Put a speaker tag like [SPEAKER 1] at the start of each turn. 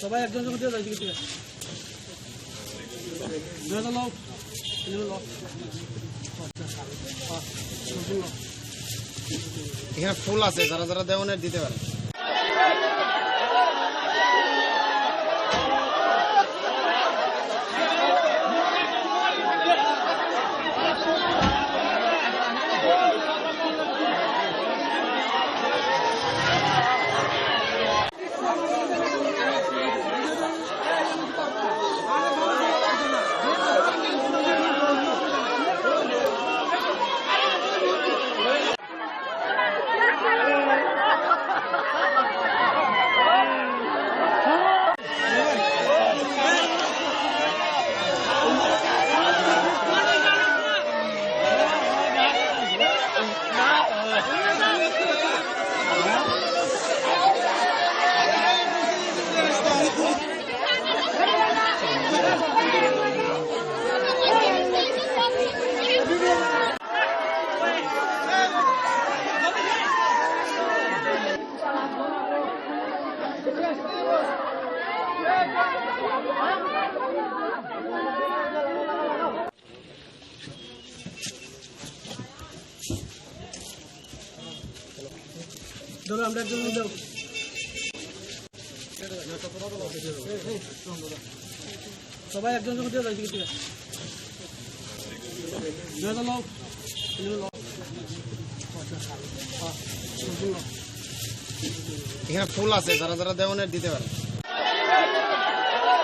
[SPEAKER 1] সবাই একজন করে দিয়ে যাই ঠিক আছে।
[SPEAKER 2] এখানে ফুল আছে, যারা যারা দেওয়ানের দিতে পারে।
[SPEAKER 1] ধরো আমরা একজন দাও সবাই একজন করে দিয়ে যাই ঠিক আছে।
[SPEAKER 2] এখানে ফুল আছে, যারা যারা দেওয়ানের দিতে পারে।